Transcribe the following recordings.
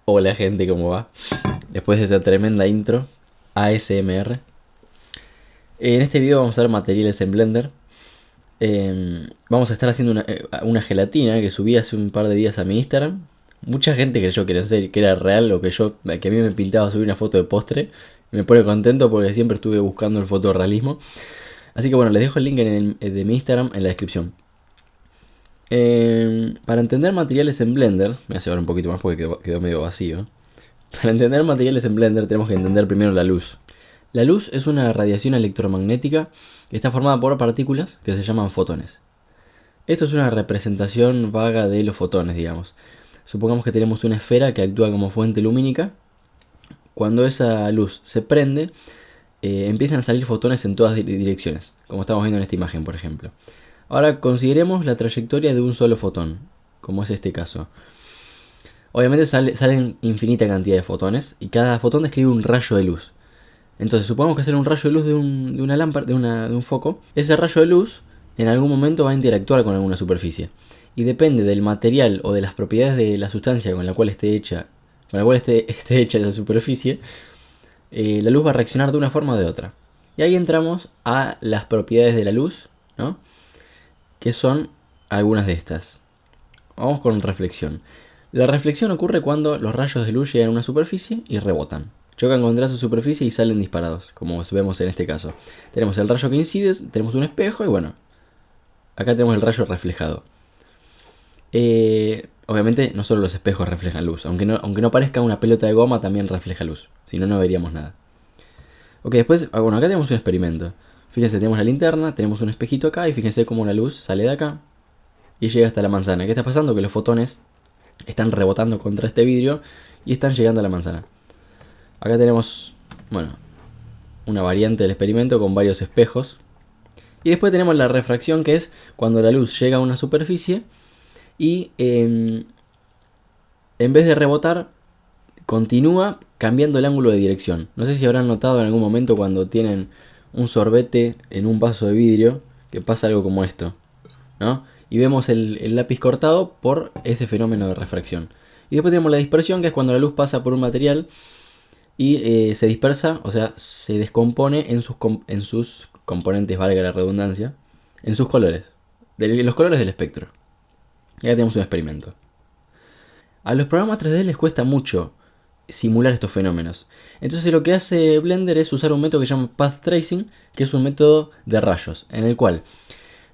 Hola gente, ¿cómo va? Después de esa tremenda intro, ASMR. En este video vamos a ver materiales en Blender. Vamos a estar haciendo una gelatina que subí hace un par de días a mi Instagram. Mucha gente creyó que era real o que a mí me pintaba subir una foto de postre. Me pone contento porque siempre estuve buscando el fotorrealismo. Así que bueno, les dejo el link de mi Instagram en la descripción. Para entender materiales en Blender, me voy a llevar un poquito más porque quedó medio vacío. Para entender materiales en Blender tenemos que entender primero la luz. La luz es una radiación electromagnética que está formada por partículas que se llaman fotones. Esto es una representación vaga de los fotones, digamos. Supongamos que tenemos una esfera que actúa como fuente lumínica. Cuando esa luz se prende, empiezan a salir fotones en todas direcciones, como estamos viendo en esta imagen, por ejemplo. Ahora consideremos la trayectoria de un solo fotón, como es este caso. Obviamente salen infinita cantidad de fotones y cada fotón describe un rayo de luz. Entonces supongamos que sale un rayo de luz de una lámpara, de un foco. Ese rayo de luz en algún momento va a interactuar con alguna superficie. Y depende del material o de las propiedades de la sustancia con la cual esté hecha esa superficie, la luz va a reaccionar de una forma o de otra. Y ahí entramos a las propiedades de la luz, ¿no? Que son algunas de estas. Vamos con reflexión. La reflexión ocurre cuando los rayos de luz llegan a una superficie y rebotan. Chocan contra esa superficie y salen disparados, como vemos en este caso. Tenemos el rayo que incide, tenemos un espejo y bueno, acá tenemos el rayo reflejado. Obviamente no solo los espejos reflejan luz, aunque no parezca una pelota de goma también refleja luz, si no, no veríamos nada. Ok, después, bueno, acá tenemos un experimento. Fíjense, tenemos la linterna, tenemos un espejito acá y fíjense cómo la luz sale de acá y llega hasta la manzana. ¿Qué está pasando? Que los fotones están rebotando contra este vidrio y están llegando a la manzana. Acá tenemos, bueno, una variante del experimento con varios espejos. Y después tenemos la refracción, que es cuando la luz llega a una superficie y en vez de rebotar, continúa cambiando el ángulo de dirección. No sé si habrán notado en algún momento cuando tienen un sorbete en un vaso de vidrio, que pasa algo como esto, ¿no? Y vemos el lápiz cortado por ese fenómeno de refracción. Y después tenemos la dispersión, que es cuando la luz pasa por un material y se dispersa, o sea, se descompone en sus componentes, valga la redundancia, en sus colores, los colores del espectro. Y acá tenemos un experimento. A los programas 3D les cuesta mucho simular estos fenómenos. Entonces lo que hace Blender es usar un método que se llama Path Tracing, que es un método de rayos, en el cual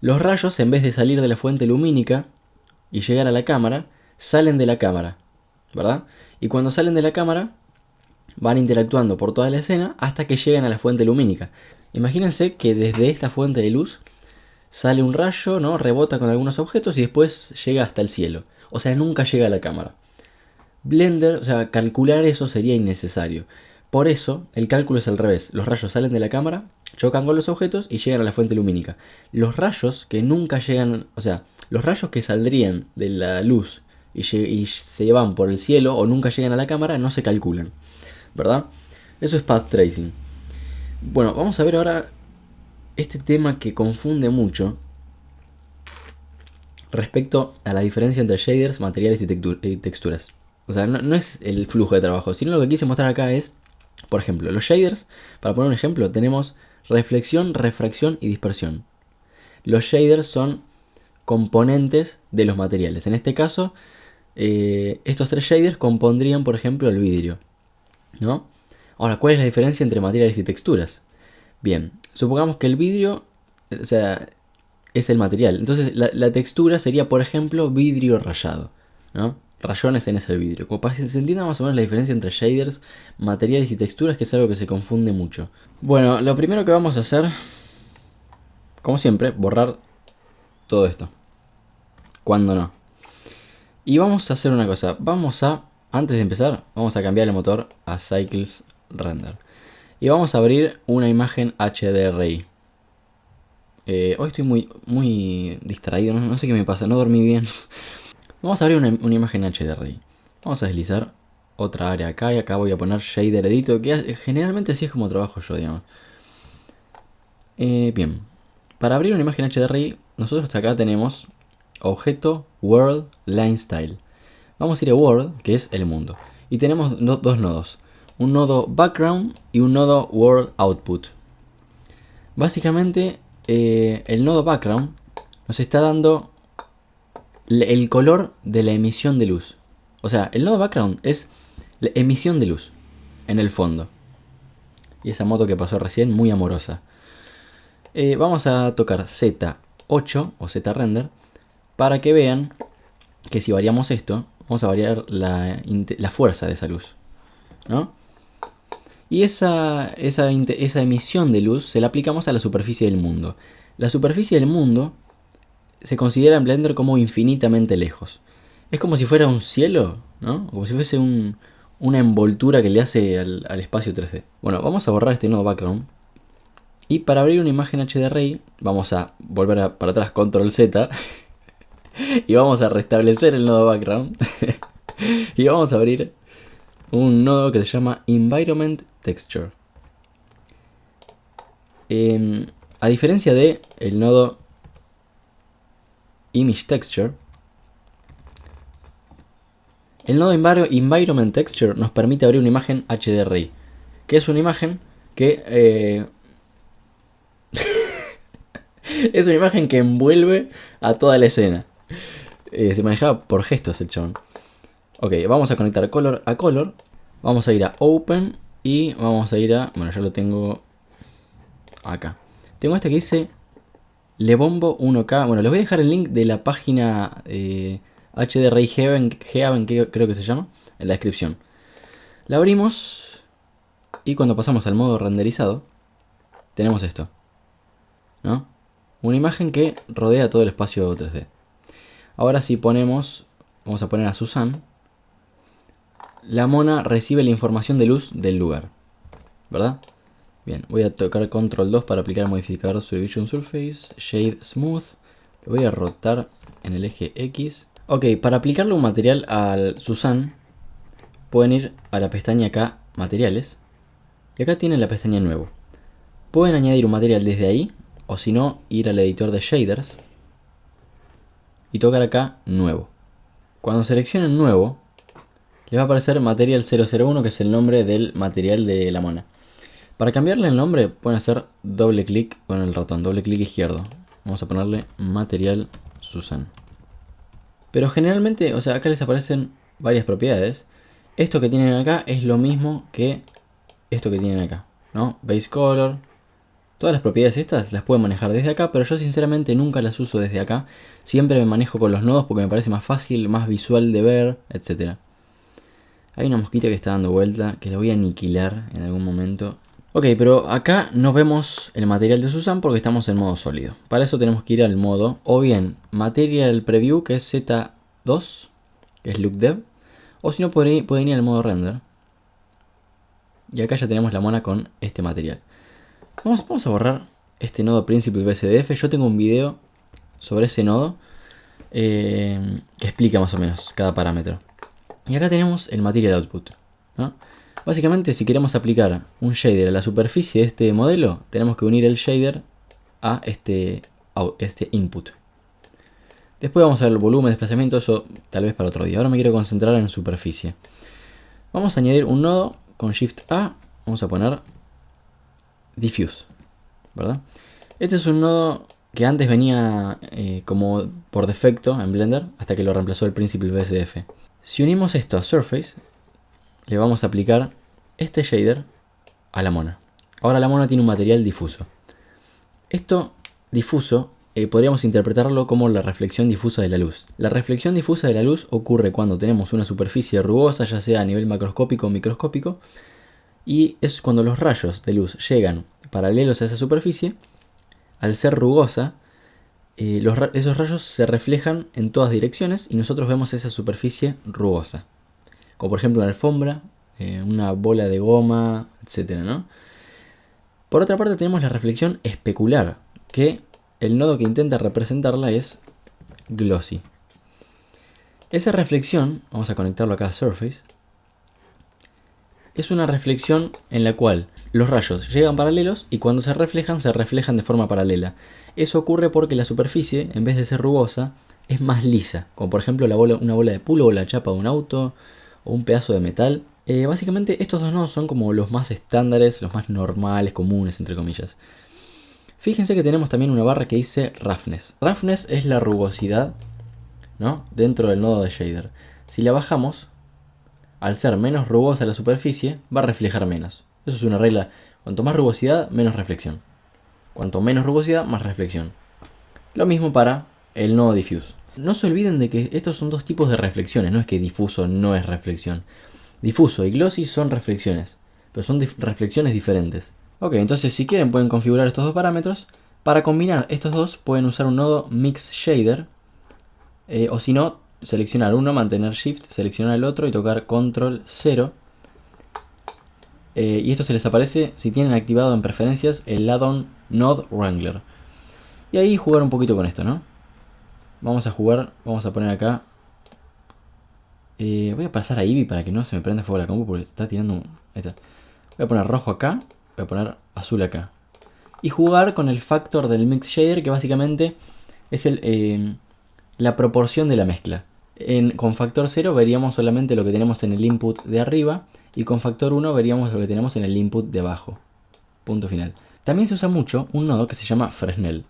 los rayos, en vez de salir de la fuente lumínica y llegar a la cámara, salen de la cámara, ¿verdad? Y cuando salen de la cámara, van interactuando por toda la escena hasta que llegan a la fuente lumínica. Imagínense que desde esta fuente de luz sale un rayo, ¿no? Rebota con algunos objetos y después llega hasta el cielo. O sea, nunca llega a la cámara. Blender, o sea, calcular eso sería innecesario. Por eso, el cálculo es al revés. Los rayos salen de la cámara, chocan con los objetos y llegan a la fuente lumínica. Los rayos que nunca llegan, o sea, los rayos que saldrían de la luz y se van por el cielo o nunca llegan a la cámara no se calculan, ¿verdad? Eso es path tracing. Bueno, vamos a ver ahora este tema que confunde mucho respecto a la diferencia entre shaders, materiales y texturas. O sea, no es el flujo de trabajo, sino lo que quise mostrar acá es, por ejemplo, los shaders. Para poner un ejemplo, tenemos reflexión, refracción y dispersión. Los shaders son componentes de los materiales. En este caso, estos tres shaders compondrían, por ejemplo, el vidrio, ¿no? Ahora, ¿cuál es la diferencia entre materiales y texturas? Bien, supongamos que el vidrio, o sea, es el material. Entonces la textura sería, por ejemplo, vidrio rayado, ¿no? Rayones en ese vidrio. Como para que se entienda más o menos la diferencia entre shaders, materiales y texturas, que es algo que se confunde mucho. Bueno, lo primero que vamos a hacer, como siempre, borrar todo esto. Cuando no. Y vamos a hacer una cosa. Antes de empezar, vamos a cambiar el motor a Cycles Render. Y vamos a abrir una imagen HDRI. Hoy estoy muy distraído, no sé qué me pasa, no dormí bien. Vamos a abrir una imagen HDRI. Vamos a deslizar otra área acá y acá voy a poner Shader Editor, que generalmente así es como trabajo yo, digamos. Bien, para abrir una imagen HDRI, nosotros acá tenemos Objeto, World, Line Style. Vamos a ir a World, que es el mundo. Y tenemos dos nodos. Un nodo background y un nodo world output. Básicamente el nodo background nos está dando el color de la emisión de luz. O sea, el nodo background es la emisión de luz en el fondo. Y esa moto que pasó recién, muy amorosa. Vamos a tocar Z8 o Z-render para que vean que si variamos esto, vamos a variar la fuerza de esa luz, ¿no? Y esa emisión de luz se la aplicamos a la superficie del mundo. La superficie del mundo se considera en Blender como infinitamente lejos. Es como si fuera un cielo, ¿no? Como si fuese una envoltura que le hace al espacio 3D. Bueno, vamos a borrar este nodo background. Y para abrir una imagen HDRI, vamos a volver para atrás, Control Z. Y vamos a restablecer el nodo background. Y vamos a abrir un nodo que se llama Environment Texture. A diferencia de el nodo Image Texture, el nodo Environment Texture nos permite abrir una imagen HDRI, que es una imagen que es una imagen que envuelve a toda la escena. Se maneja por gestos el chabón. Ok, vamos a conectar color a color. Vamos a ir a Open y vamos a ir a... Bueno, yo lo tengo acá. Tengo este que dice Lebombo 1K. Bueno, les voy a dejar el link de la página HDRI Heaven, que creo que se llama, en la descripción. La abrimos y cuando pasamos al modo renderizado, tenemos esto, ¿no? Una imagen que rodea todo el espacio 3D. Ahora si ponemos, vamos a poner a Susan, la mona recibe la información de luz del lugar, ¿verdad? Bien, voy a tocar Control 2 para aplicar el modificador Subdivision Surface, Shade Smooth, lo voy a rotar en el eje X. Ok, para aplicarle un material al Susan, pueden ir a la pestaña acá, Materiales, y acá tienen la pestaña Nuevo. Pueden añadir un material desde ahí, o si no, ir al editor de shaders y tocar acá Nuevo. Cuando seleccionen Nuevo, les va a aparecer Material 001, que es el nombre del material de la mona. Para cambiarle el nombre, pueden hacer doble clic con el ratón, doble clic izquierdo. Vamos a ponerle Material Susan. Pero generalmente, o sea, acá les aparecen varias propiedades. Esto que tienen acá es lo mismo que esto que tienen acá, ¿no? Base Color. Todas las propiedades estas las pueden manejar desde acá, pero yo sinceramente nunca las uso desde acá. Siempre me manejo con los nodos porque me parece más fácil, más visual de ver, etc. Hay una mosquita que está dando vuelta, que la voy a aniquilar en algún momento. Ok, pero acá no vemos el material de Susan porque estamos en modo sólido. Para eso tenemos que ir al modo, o bien Material Preview, que es Z2, que es Look Dev, o si no pueden ir al modo Render. Y acá ya tenemos la mona con este material. Vamos a borrar este nodo Principal BSDF. Yo tengo un video sobre ese nodo que explica más o menos cada parámetro. Y acá tenemos el Material Output, ¿no? Básicamente, si queremos aplicar un shader a la superficie de este modelo, tenemos que unir el shader a este input. Después vamos a ver el volumen, desplazamiento, eso tal vez para otro día. Ahora me quiero concentrar en superficie. Vamos a añadir un nodo con Shift A. Vamos a poner Diffuse, ¿verdad? Este es un nodo que antes venía como por defecto en Blender, hasta que lo reemplazó el Principal BSDF. Si unimos esto a Surface, le vamos a aplicar este shader a la mona. Ahora la mona tiene un material difuso. Esto difuso podríamos interpretarlo como la reflexión difusa de la luz. La reflexión difusa de la luz ocurre cuando tenemos una superficie rugosa, ya sea a nivel macroscópico o microscópico, y es cuando los rayos de luz llegan paralelos a esa superficie. Al ser rugosa, esos rayos se reflejan en todas direcciones y nosotros vemos esa superficie rugosa. Como por ejemplo una alfombra, una bola de goma, etc., ¿no? Por otra parte tenemos la reflexión especular, que el nodo que intenta representarla es Glossy. Esa reflexión, vamos a conectarlo acá a Surface, es una reflexión en la cual los rayos llegan paralelos y cuando se reflejan de forma paralela. Eso ocurre porque la superficie, en vez de ser rugosa, es más lisa. Como por ejemplo una bola de pulo o la chapa de un auto o un pedazo de metal. Básicamente estos dos nodos son como los más estándares, los más normales, comunes, entre comillas. Fíjense que tenemos también una barra que dice roughness. Roughness es la rugosidad, ¿no?, dentro del nodo de shader. Si la bajamos, al ser menos rugosa la superficie, va a reflejar menos. Eso es una regla. Cuanto más rugosidad, menos reflexión. Cuanto menos rugosidad, más reflexión. Lo mismo para el nodo diffuse. No se olviden de que estos son dos tipos de reflexiones. No es que difuso no es reflexión. Difuso y glossy son reflexiones, pero son reflexiones diferentes. Ok, entonces si quieren pueden configurar estos dos parámetros. Para combinar estos dos pueden usar un nodo Mix Shader. O si no, seleccionar uno, mantener Shift, seleccionar el otro y tocar Control 0. Y esto se les aparece si tienen activado en preferencias el add-on Node Wrangler. Y ahí jugar un poquito con esto, ¿no? Vamos a jugar, vamos a poner acá. Voy a pasar a Eevee para que no se me prenda fuego la compu porque está tirando. Ahí está. Voy a poner rojo acá, voy a poner azul acá. Y jugar con el factor del Mix Shader, que básicamente es la proporción de la mezcla. Con factor 0 veríamos solamente lo que tenemos en el input de arriba. Y con factor 1 veríamos lo que tenemos en el input de abajo. Punto final. También se usa mucho un nodo que se llama Fresnel.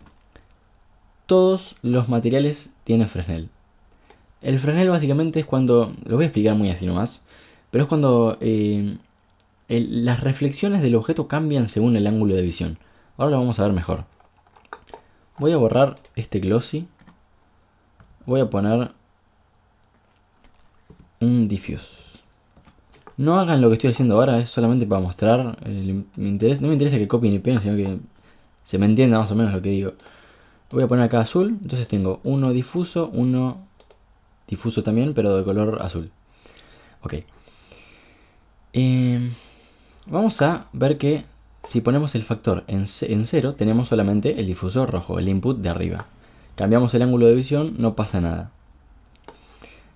Todos los materiales tienen Fresnel. El Fresnel básicamente es cuando, lo voy a explicar muy así nomás, pero es cuando las reflexiones del objeto cambian según el ángulo de visión. Ahora lo vamos a ver mejor. Voy a borrar este glossy. Voy a poner un diffuse. No hagan lo que estoy haciendo ahora, es solamente para mostrar. No me interesa que copien y peguen, sino que se me entienda más o menos lo que digo. Voy a poner acá azul, entonces tengo uno difuso también, pero de color azul. Ok. Vamos a ver que si ponemos el factor en 0, tenemos solamente el difusor rojo, el input de arriba. Cambiamos el ángulo de visión, no pasa nada.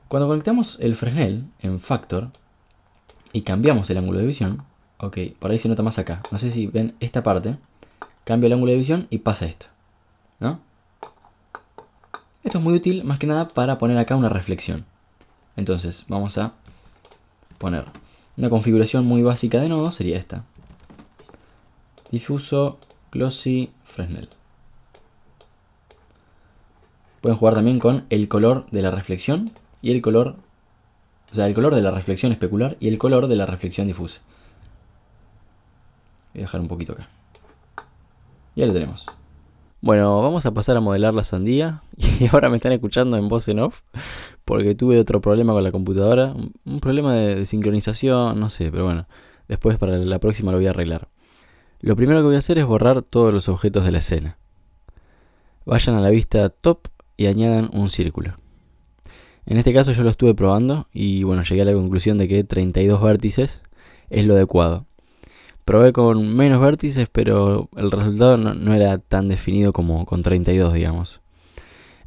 Cuando conectamos el Fresnel en factor y cambiamos el ángulo de visión, ok, por ahí se nota más acá. No sé si ven esta parte, cambio el ángulo de visión y pasa esto, ¿no? Esto es muy útil más que nada para poner acá una reflexión. Entonces vamos a poner una configuración muy básica de nodo, sería esta. Difuso, glossy, Fresnel. Pueden jugar también con el color de la reflexión y el color, o sea, el color de la reflexión especular y el color de la reflexión difusa. Voy a dejar un poquito acá. Ya lo tenemos. Bueno, vamos a pasar a modelar la sandía. Y ahora me están escuchando en voz en off porque tuve otro problema con la computadora. Un problema de sincronización, no sé, pero bueno. Después para la próxima lo voy a arreglar. Lo primero que voy a hacer es borrar todos los objetos de la escena. Vayan a la vista top y añadan un círculo. En este caso yo lo estuve probando y bueno, llegué a la conclusión de que 32 vértices es lo adecuado. Probé con menos vértices, pero el resultado no era tan definido como con 32, digamos.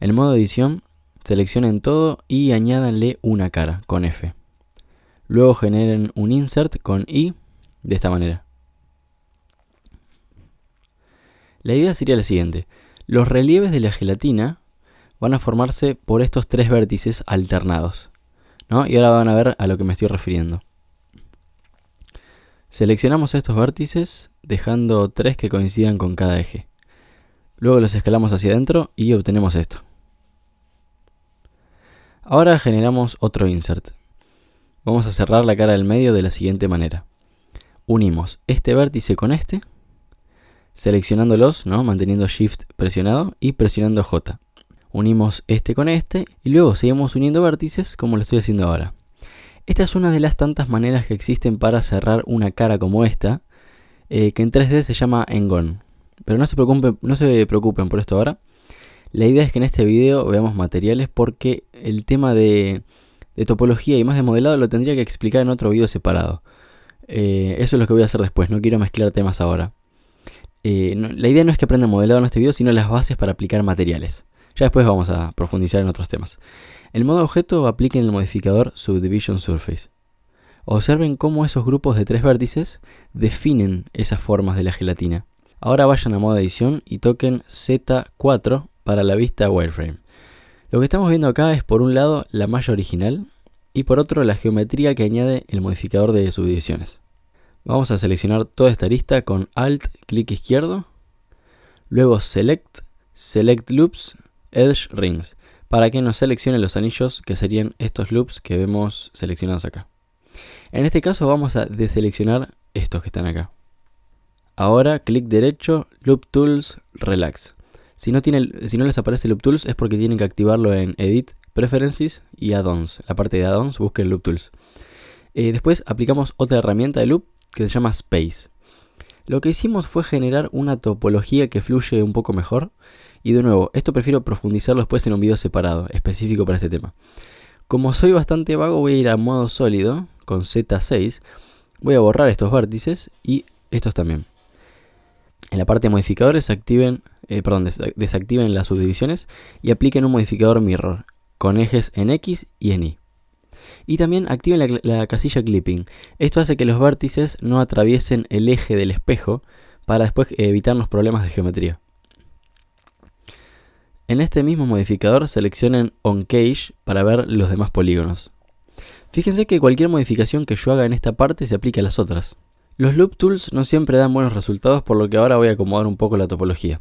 En modo edición, seleccionen todo y añádanle una cara con F. Luego generen un insert con I de esta manera. La idea sería la siguiente. Los relieves de la gelatina van a formarse por estos tres vértices alternados, ¿no? Y ahora van a ver a lo que me estoy refiriendo. Seleccionamos estos vértices dejando 3 que coincidan con cada eje. Luego los escalamos hacia adentro y obtenemos esto. Ahora generamos otro insert. Vamos a cerrar la cara del medio de la siguiente manera. Unimos este vértice con este, seleccionándolos, ¿no?, manteniendo Shift presionado y presionando J. Unimos este con este y luego seguimos uniendo vértices como lo estoy haciendo ahora. Esta es una de las tantas maneras que existen para cerrar una cara como esta, que en 3D se llama Engon. Pero no se preocupen por esto ahora. La idea es que en este video veamos materiales porque el tema de topología y más de modelado lo tendría que explicar en otro video separado. Eso es lo que voy a hacer después, no quiero mezclar temas ahora. La idea no es que aprendan modelado en este video, sino las bases para aplicar materiales. Ya después vamos a profundizar en otros temas. En modo objeto apliquen el modificador Subdivision Surface. Observen cómo esos grupos de 3 vértices definen esas formas de la gelatina. Ahora vayan a modo edición y toquen Z4 para la vista wireframe. Lo que estamos viendo acá es por un lado la malla original y por otro la geometría que añade el modificador de subdivisiones. Vamos a seleccionar toda esta lista con Alt, clic izquierdo, luego Select, Select Loops, Edge Rings, para que nos seleccione los anillos que serían estos loops que vemos seleccionados acá. En este caso vamos a deseleccionar estos que están acá. Ahora clic derecho, Loop Tools, Relax. Si no les aparece Loop Tools es porque tienen que activarlo en Edit, Preferences y Add-ons. La parte de Add-ons busquen Loop Tools. Después aplicamos otra herramienta de Loop que se llama Space. Lo que hicimos fue generar una topología que fluye un poco mejor. Y de nuevo, esto prefiero profundizarlo después en un video separado, específico para este tema. Como soy bastante vago, voy a ir a modo sólido con Z6. Voy a borrar estos vértices y estos también. En la parte de modificadores desactiven las subdivisiones y apliquen un modificador mirror con ejes en X y en Y. Y también activen la casilla clipping. Esto hace que los vértices no atraviesen el eje del espejo para después evitar los problemas de geometría. En este mismo modificador seleccionen On Cache para ver los demás polígonos. Fíjense que cualquier modificación que yo haga en esta parte se aplica a las otras. Los Loop Tools no siempre dan buenos resultados, por lo que ahora voy a acomodar un poco la topología.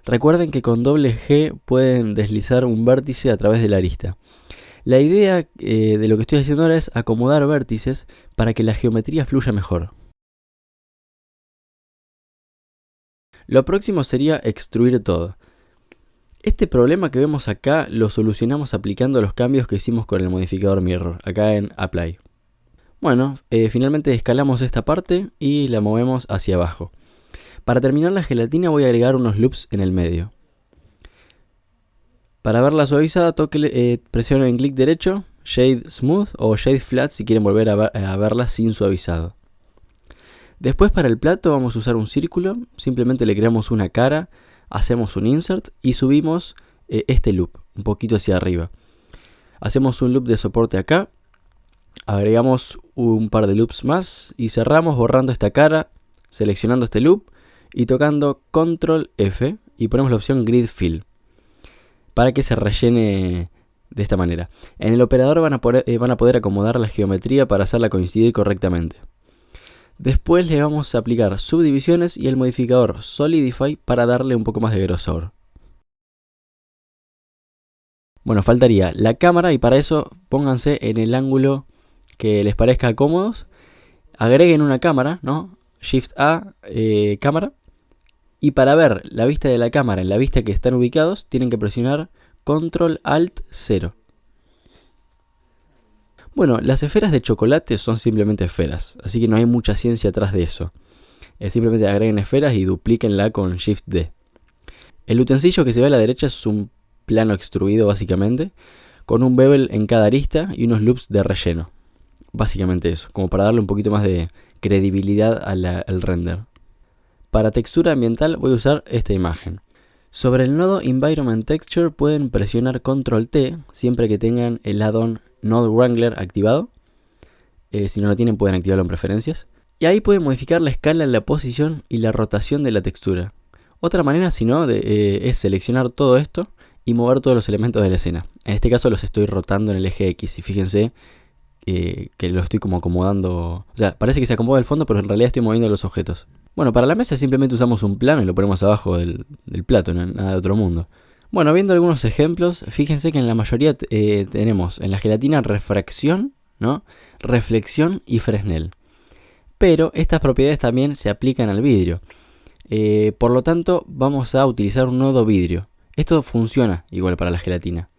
Recuerden que con doble G pueden deslizar un vértice a través de la arista. La idea de lo que estoy haciendo ahora es acomodar vértices para que la geometría fluya mejor. Lo próximo sería extruir todo. Este problema que vemos acá lo solucionamos aplicando los cambios que hicimos con el modificador Mirror, acá en Apply. Bueno, finalmente escalamos esta parte y la movemos hacia abajo. Para terminar la gelatina voy a agregar unos loops en el medio. Para verla suavizada, presiono en clic derecho, Shade Smooth o Shade Flat si quieren volver a verla sin suavizado. Después para el plato vamos a usar un círculo, simplemente le creamos una cara, hacemos un insert y subimos este loop un poquito hacia arriba. Hacemos un loop de soporte acá, agregamos un par de loops más y cerramos borrando esta cara, seleccionando este loop y tocando Control F y ponemos la opción Grid Fill para que se rellene de esta manera. En el operador van a poder acomodar la geometría para hacerla coincidir correctamente. Después le vamos a aplicar subdivisiones y el modificador Solidify para darle un poco más de grosor. Bueno, faltaría la cámara y para eso pónganse en el ángulo que les parezca cómodos. Agreguen una cámara, ¿no? Shift A, cámara. Y para ver la vista de la cámara en la vista que están ubicados, tienen que presionar Control Alt 0. Bueno, las esferas de chocolate son simplemente esferas, así que no hay mucha ciencia atrás de eso. Simplemente agreguen esferas y duplíquenla con Shift D. El utensilio que se ve a la derecha es un plano extruido básicamente, con un bevel en cada arista y unos loops de relleno. Básicamente eso, como para darle un poquito más de credibilidad al render. Para textura ambiental voy a usar esta imagen. Sobre el nodo Environment Texture pueden presionar Control T siempre que tengan el add-on Node Wrangler activado. Si no lo tienen pueden activarlo en preferencias. Y ahí pueden modificar la escala, la posición y la rotación de la textura. Otra manera, si no, es seleccionar todo esto y mover todos los elementos de la escena. En este caso los estoy rotando en el eje X y fíjense que lo estoy como acomodando. O sea, parece que se acomoda el fondo, pero en realidad estoy moviendo los objetos. Bueno, para la mesa simplemente usamos un plano y lo ponemos abajo del plato, no nada de otro mundo. Bueno, viendo algunos ejemplos, fíjense que en la mayoría tenemos en la gelatina refracción, ¿no? Reflexión y Fresnel. Pero estas propiedades también se aplican al vidrio. Por lo tanto, vamos a utilizar un nodo vidrio. Esto funciona igual para la gelatina.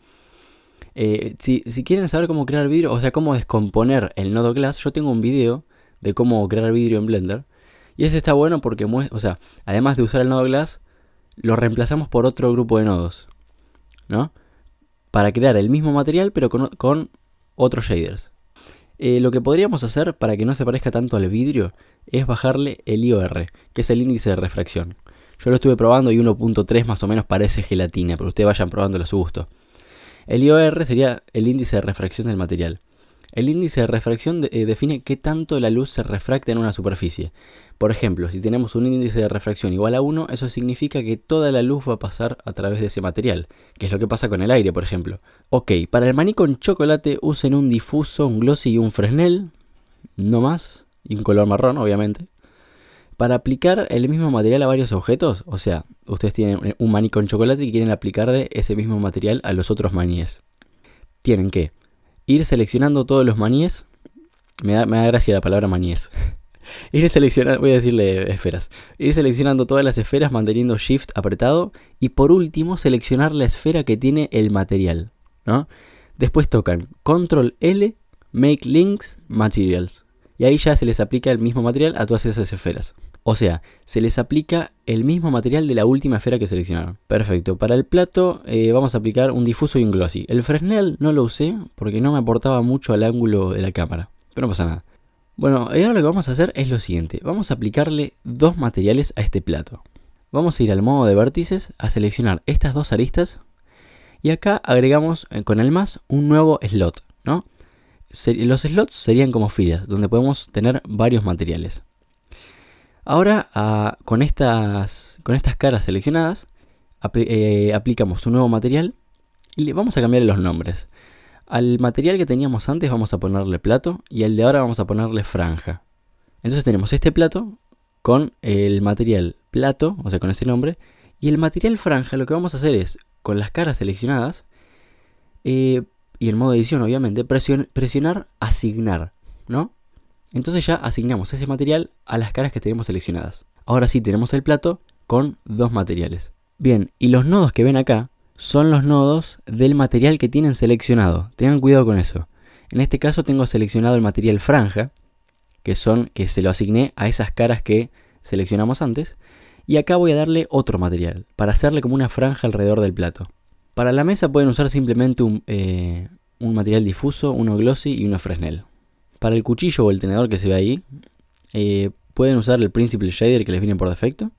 Si quieren saber cómo crear vidrio, o sea, cómo descomponer el nodo glass, yo tengo un video de cómo crear vidrio en Blender. Y ese está bueno porque, además de usar el nodo glass, lo reemplazamos por otro grupo de nodos, ¿no? Para crear el mismo material, pero con otros shaders. Lo que podríamos hacer para que no se parezca tanto al vidrio es bajarle el IOR, que es el índice de refracción. Yo lo estuve probando y 1.3 más o menos parece gelatina, pero ustedes vayan probándolo a su gusto. El IOR sería el índice de refracción del material. El índice de refracción define qué tanto la luz se refracta en una superficie. Por ejemplo, si tenemos un índice de refracción igual a 1, eso significa que toda la luz va a pasar a través de ese material, que es lo que pasa con el aire, por ejemplo. Ok, para el maní con chocolate usen un difuso, un glossy y un Fresnel, no más, y un color marrón, obviamente. Para aplicar el mismo material a varios objetos, o sea, ustedes tienen un maní con chocolate y quieren aplicarle ese mismo material a los otros maníes. Tienen que ir seleccionando todos los maníes. Me da gracia la palabra maníes. Ir seleccionando, voy a decirle esferas. Ir seleccionando todas las esferas manteniendo Shift apretado. Y por último, seleccionar la esfera que tiene el material, ¿no? Después tocan Control L, Make Links, Materials. Y ahí ya se les aplica el mismo material a todas esas esferas. O sea, se les aplica el mismo material de la última esfera que seleccionaron. Perfecto. Para el plato vamos a aplicar un difuso y un glossy. El Fresnel no lo usé porque no me aportaba mucho al ángulo de la cámara. Pero no pasa nada. Bueno, y ahora lo que vamos a hacer es lo siguiente. Vamos a aplicarle dos materiales a este plato. Vamos a ir al modo de vértices, a seleccionar estas dos aristas. Y acá agregamos con el más un nuevo slot, ¿no? Los slots serían como filas, donde podemos tener varios materiales. Ahora, con estas caras seleccionadas, aplicamos un nuevo material y le vamos a cambiarle los nombres. Al material que teníamos antes vamos a ponerle plato y al de ahora vamos a ponerle franja. Entonces tenemos este plato con el material plato, o sea, con ese nombre, y el material franja. Lo que vamos a hacer es, con las caras seleccionadas, y el modo edición obviamente, presionar asignar, ¿no? Entonces ya asignamos ese material a las caras que tenemos seleccionadas. Ahora sí tenemos el plato con dos materiales. Bien, y los nodos que ven acá son los nodos del material que tienen seleccionado. Tengan cuidado con eso. En este caso tengo seleccionado el material franja, que se lo asigné a esas caras que seleccionamos antes. Y acá voy a darle otro material, para hacerle como una franja alrededor del plato. Para la mesa pueden usar simplemente un material difuso, uno glossy y uno Fresnel. Para el cuchillo o el tenedor que se ve ahí, pueden usar el Principal Shader que les viene por defecto,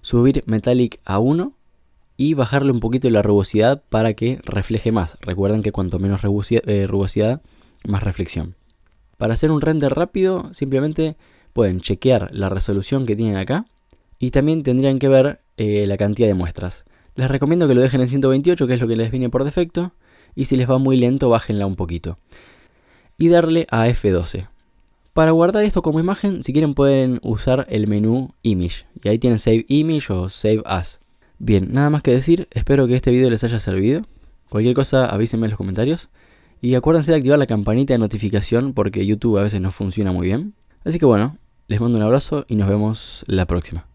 subir Metallic a 1 y bajarle un poquito la rugosidad para que refleje más. Recuerden que cuanto menos rugosidad, más reflexión. Para hacer un render rápido, simplemente pueden chequear la resolución que tienen acá y también tendrían que ver la cantidad de muestras. Les recomiendo que lo dejen en 128, que es lo que les viene por defecto, y si les va muy lento, bájenla un poquito. Y darle a F12. Para guardar esto como imagen, si quieren pueden usar el menú Image. Y ahí tienen Save Image o Save As. Bien, nada más que decir, espero que este video les haya servido. Cualquier cosa avísenme en los comentarios. Y acuérdense de activar la campanita de notificación porque YouTube a veces no funciona muy bien. Así que bueno, les mando un abrazo y nos vemos la próxima.